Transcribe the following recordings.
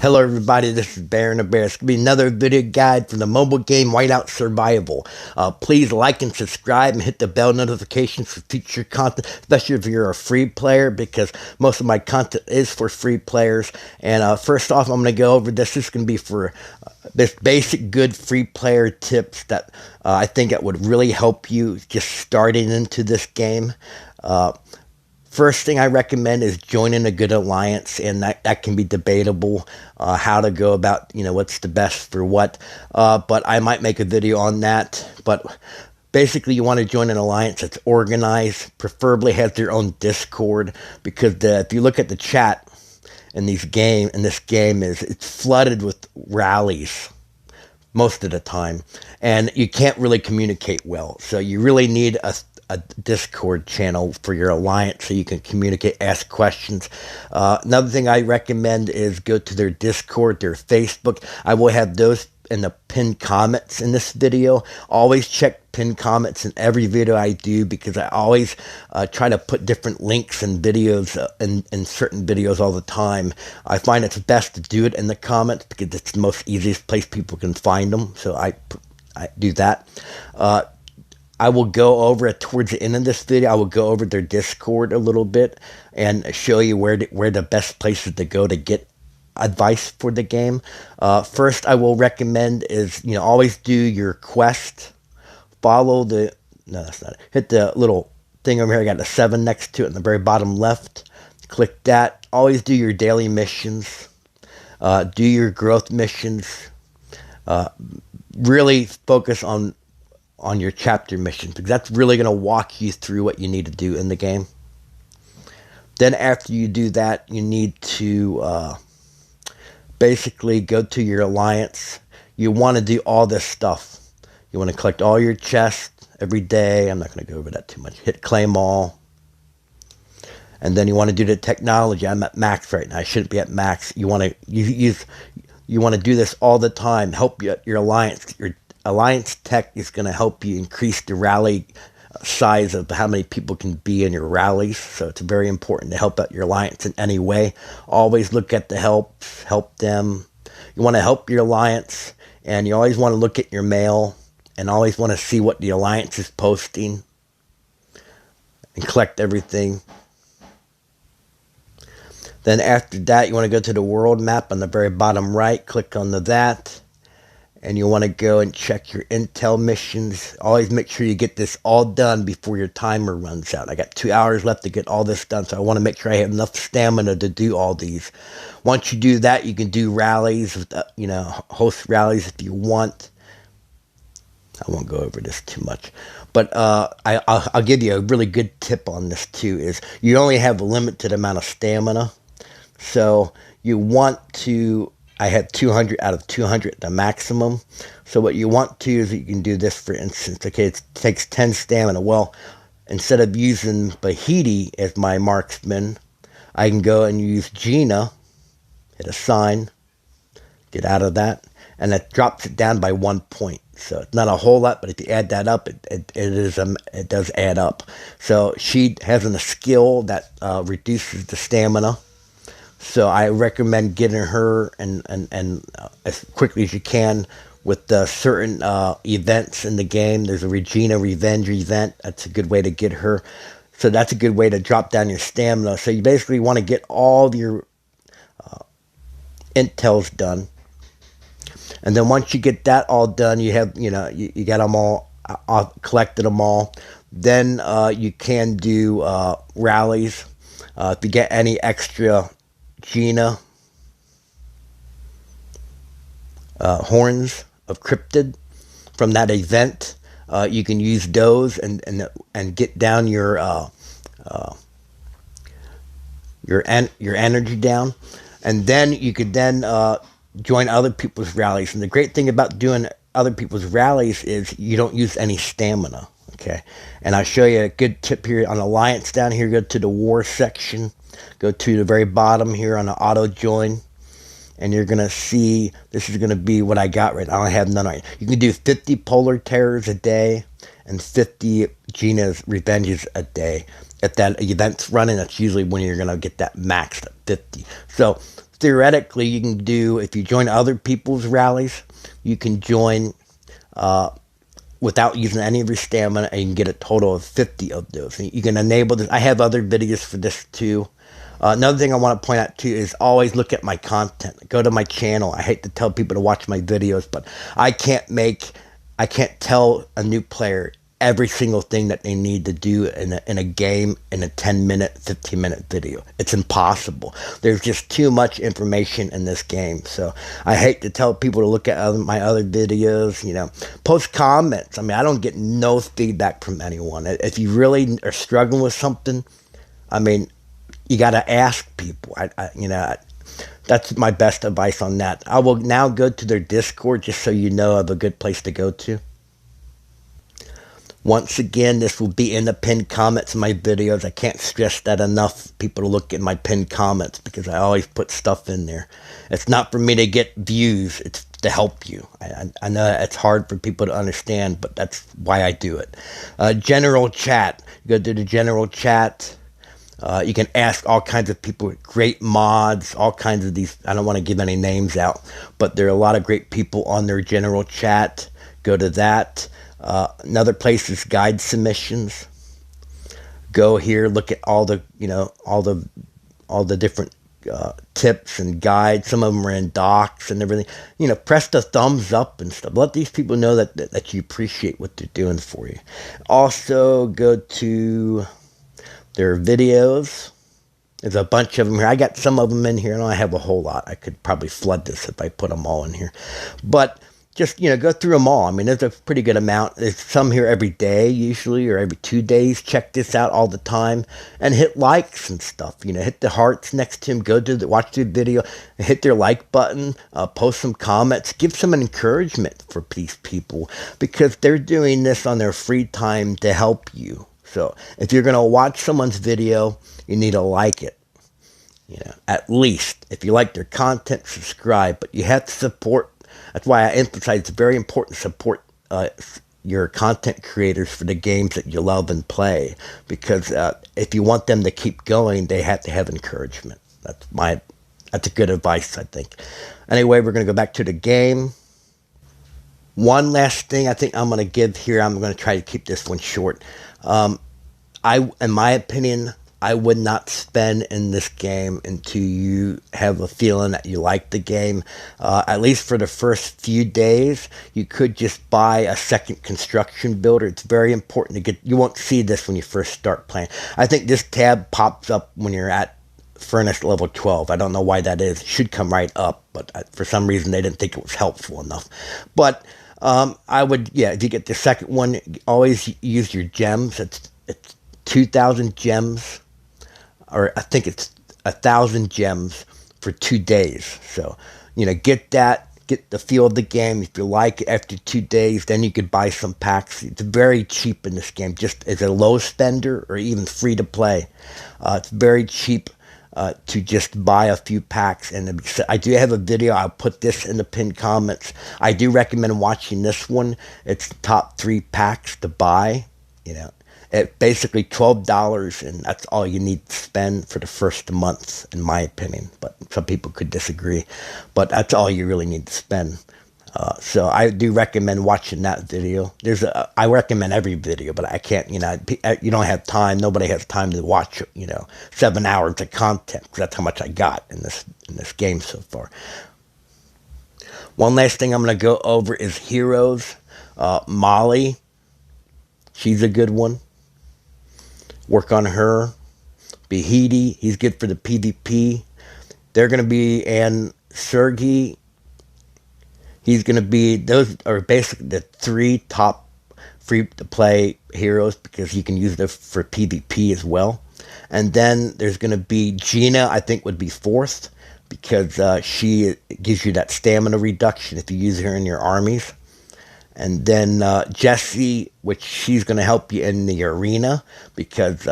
Hello everybody, this is Baron the Bear. It's going to be another video guide from the mobile game Whiteout Survival. Please like and subscribe and hit the bell notifications for future content, especially if you're a free player, because most of my content is for free players. And first off, I'm going to go over this. This is going to be for this basic good free player tips that I think that would really help you just starting into this game. First thing I recommend is joining a good alliance, and that can be debatable how to go about, what's the best for what. But I might make a video on that. But basically, you want to join an alliance that's organized, preferably has their own Discord, because if you look at the chat in this game, it's flooded with rallies most of the time, and you can't really communicate well. So you really need a Discord channel for your alliance so you can communicate, ask questions. Another thing I recommend is go to their Discord, their Facebook. I will have those in the pinned comments in this video. Always check pinned comments in every video I do, because I always try to put different links and videos in certain videos all the time. I find it's best to do it in the comments because it's the most easiest place people can find them. So I do that. I will go over it towards the end of this video. I will go over their Discord a little bit and show you where the best places to go to get advice for the game. First, I will recommend is, always do your quest. Follow the, no, that's not it. Hit the little thing over here. I got the 7 next to it in the very bottom left. Click that. Always do your daily missions. Do your growth missions. Really focus on your chapter missions, because that's really going to walk you through what you need to do in the game. Then after you do that, you need to basically go to your alliance. You want to do all this stuff. You want to collect all your chests every day. I'm not going to go over that too much. Hit claim all. And then you want to do the technology. I'm at max right now. I shouldn't be at max. You want to you want to do this all the time. Help your alliance. Your alliance tech is going to help you increase the rally size of how many people can be in your rallies. So it's very important to help out your alliance in any way. Always look at the help them. You want to help your alliance, and you always want to look at your mail and always want to see what the alliance is posting and collect everything. Then after that, you want to go to the world map on the very bottom right. Click on that. And you want to go and check your intel missions. Always make sure you get this all done before your timer runs out. I got 2 hours left to get all this done, so I want to make sure I have enough stamina to do all these. Once you do that, you can do rallies, host rallies if you want. I won't go over this too much. But I'll give you a really good tip on this too, is you only have a limited amount of stamina. So you want to... I had 200 out of 200, the maximum. So what you want to is you can do this, for instance. Okay, it takes 10 stamina. Well, instead of using Bahiti as my marksman, I can go and use Gina, hit assign, get out of that, and that drops it down by 1 point. So it's not a whole lot, but if you add that up, it does add up. So she has a skill that reduces the stamina. So I recommend getting her and as quickly as you can with certain events in the game. There's a Regina Revenge event. That's a good way to get her. So that's a good way to drop down your stamina. So you basically want to get all of your intels done. And then once you get that all done, you have, you got them all, collected them all. Then you can do rallies. If you get any extra Gina horns of cryptid from that event, you can use those and get down your energy down, and then you could join other people's rallies. And the great thing about doing other people's rallies is you don't use any stamina. Okay, and I'll show you a good tip here on alliance. Down here, go to the war section. Go to the very bottom here on the auto join, and you're going to see this is going to be what I got right now. I have none right. You can do 50 polar terrors a day and 50 Gina's revenges a day. If that event's running, that's usually when you're going to get that maxed at 50. So theoretically, you can do, if you join other people's rallies, you can join without using any of your stamina, and you can get a total of 50 of those. And you can enable this. I have other videos for this too. Another thing I want to point out too is always look at my content. Go to my channel. I hate to tell people to watch my videos, but I can't tell a new player every single thing that they need to do in a game in a 10-minute, 15-minute video. It's impossible. There's just too much information in this game. So I hate to tell people to look at my other videos, post comments. I mean, I don't get no feedback from anyone. If you really are struggling with something, I mean, you got to ask people. That's my best advice on that. I will now go to their Discord just so you know of a good place to go to. Once again, this will be in the pinned comments of my videos. I can't stress that enough, people to look at my pinned comments, because I always put stuff in there. It's not for me to get views, it's to help you. I know it's hard for people to understand, but that's why I do it. General chat. Go to the general chat. You can ask all kinds of people, great mods, all kinds of these. I don't want to give any names out, but there are a lot of great people on their general chat. Go to that. Another place is guide submissions. Go here, look at all the different tips and guides. Some of them are in docs and everything. Press the thumbs up and stuff. Let these people know that you appreciate what they're doing for you. Also, go to their videos. There's a bunch of them here. I got some of them in here, and I have a whole lot. I could probably flood this if I put them all in here. But just, go through them all. I mean, there's a pretty good amount. There's some here every day, usually, or every 2 days. Check this out all the time. And hit likes and stuff. Hit the hearts next to them. Watch the video. Hit their like button. Post some comments. Give some encouragement for these people, because they're doing this on their free time to help you. So if you're going to watch someone's video, you need to like it. At least. If you like their content, subscribe. But you have to support. That's why I emphasize it's very important to support your content creators for the games that you love and play. Because if you want them to keep going, they have to have encouragement. That's a good advice, I think. Anyway, we're going to go back to the game. One last thing I think I'm going to give here. I'm going to try to keep this one short. In my opinion, I would not spend in this game until you have a feeling that you like the game. At least for the first few days, you could just buy a second construction builder. It's very important to get. You won't see this when you first start playing. I think this tab pops up when you're at furnace level 12. I don't know why that is. It should come right up, but for some reason they didn't think it was helpful enough. But I would, if you get the second one, always use your gems. It's 2,000 gems. Or I think it's 1,000 gems for 2 days. So, get that, get the feel of the game. If you like it after 2 days, then you could buy some packs. It's very cheap in this game, just as a low spender or even free to play. It's very cheap to just buy a few packs. And I do have a video. I'll put this in the pinned comments. I do recommend watching this one. It's the top 3 packs to buy, At basically $12, and that's all you need to spend for the first month, in my opinion. But some people could disagree. But that's all you really need to spend. So I do recommend watching that video. I recommend every video, but I can't. You don't have time. Nobody has time to watch. 7 hours of content. 'Cause that's how much I got in this game so far. One last thing I'm going to go over is heroes. Molly, she's a good one. Work on her. Behidi, he's good for the PvP. They're going to be, and Sergey, he's going to be, those are basically the 3 top free-to-play heroes, because you can use them for PvP as well. And then there's going to be Gina, I think would be 4th, because she gives you that stamina reduction if you use her in your armies. And then Jessie, which she's going to help you in the arena, because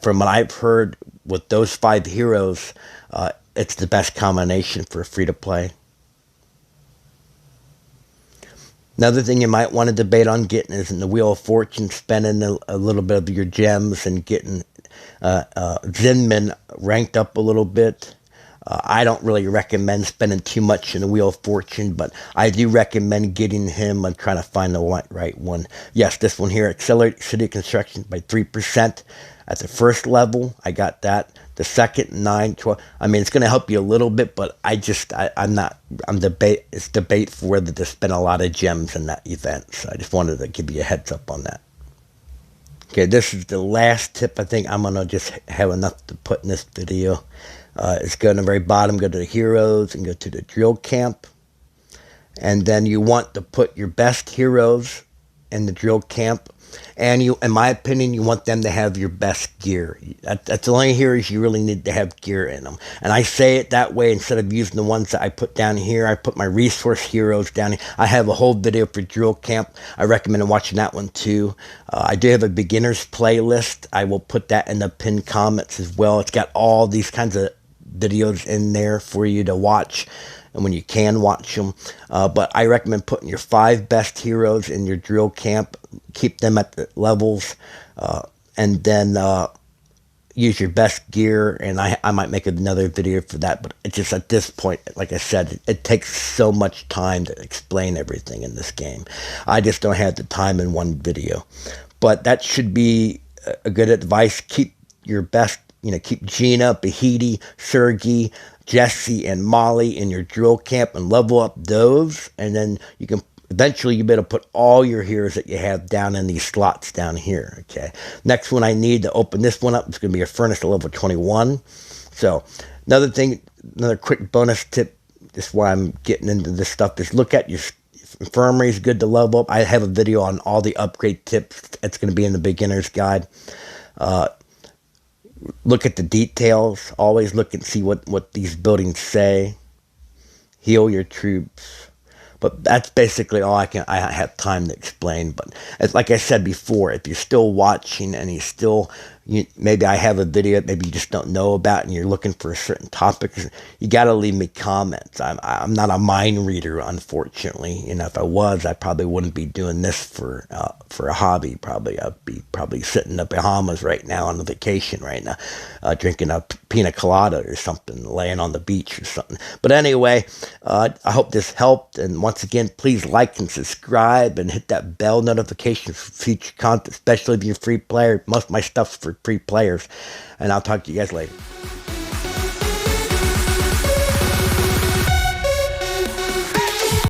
from what I've heard, with those 5 heroes, it's the best combination for free-to-play. Another thing you might want to debate on getting is in the Wheel of Fortune, spending a little bit of your gems and getting Zinman ranked up a little bit. I don't really recommend spending too much in the Wheel of Fortune, but I do recommend getting him and trying to find the right one. Yes, this one here, Accelerate City Construction by 3%. At the first level, I got that. The second, 9, 12. I mean, it's going to help you a little bit, but it's debate for whether to spend a lot of gems in that event. So I just wanted to give you a heads up on that. Okay, this is the last tip. I think I'm going to just have enough to put in this video. It's go to the very bottom, go to the heroes, and go to the drill camp. And then you want to put your best heroes in the drill camp. And you, in my opinion, you want them to have your best gear. That's the only heroes you really need to have gear in them. And I say it that way instead of using the ones that I put down here. I put my resource heroes down here. I have a whole video for drill camp. I recommend watching that one too. I do have a beginners playlist. I will put that in the pinned comments as well. It's got all these kinds of videos in there for you to watch, and when you can watch them. But I recommend putting your 5 best heroes in your drill camp, keep them at the levels, and then use your best gear. And I might make another video for that, but it's just at this point, like I said, it takes so much time to explain everything in this game. I just don't have the time in one video. But that should be a good advice. Keep your best, keep Gina, Bahidi, Sergey, Jesse, and Molly in your drill camp and level up those. And then you can eventually you better put all your heroes that you have down in these slots down here. Okay. Next one I need to open this one up is going to be a furnace at level 21. So another thing, another quick bonus tip, just why I'm getting into this stuff, is look at your infirmary is good to level up. I have a video on all the upgrade tips. It's going to be in the beginner's guide. Look at the details. Always look and see what these buildings say. Heal your troops. But that's basically all I have time to explain. But like I said before, if you're still watching and maybe I have a video maybe you just don't know about and you're looking for a certain topic, you got to leave me comments. I'm not a mind reader, unfortunately. If I was, I probably wouldn't be doing this for a hobby. I'd be sitting in the Bahamas right now on a vacation right now, drinking a pina colada or something, laying on the beach or something. But anyway, I hope this helped. And once again, please like and subscribe and hit that bell notification for future content, especially if you're a free player. Most of my stuff's for free players. And I'll talk to you guys later.